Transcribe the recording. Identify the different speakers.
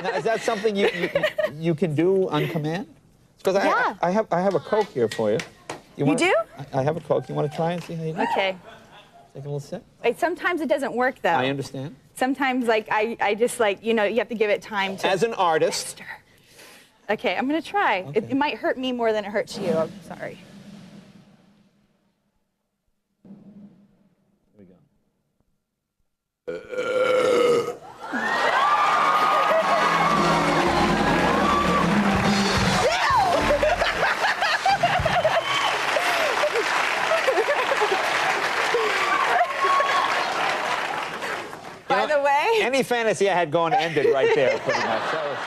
Speaker 1: Now, is that something you can do on command? Because
Speaker 2: Yeah.
Speaker 1: I have a Coke here for you.
Speaker 2: You do?
Speaker 1: I have a Coke. You want to try and see how you do?
Speaker 2: Okay.
Speaker 1: Take a little sip.
Speaker 2: Wait, sometimes it doesn't work though.
Speaker 1: I understand.
Speaker 2: Sometimes like I just like, you know, you have to give it time to.
Speaker 1: As an artist.
Speaker 2: Okay, I'm gonna try.
Speaker 1: Okay.
Speaker 2: It might hurt me more than it hurts you. I'm sorry.
Speaker 1: Here we go.
Speaker 2: By the way,
Speaker 1: Any fantasy I had going ended right there, pretty much. That was...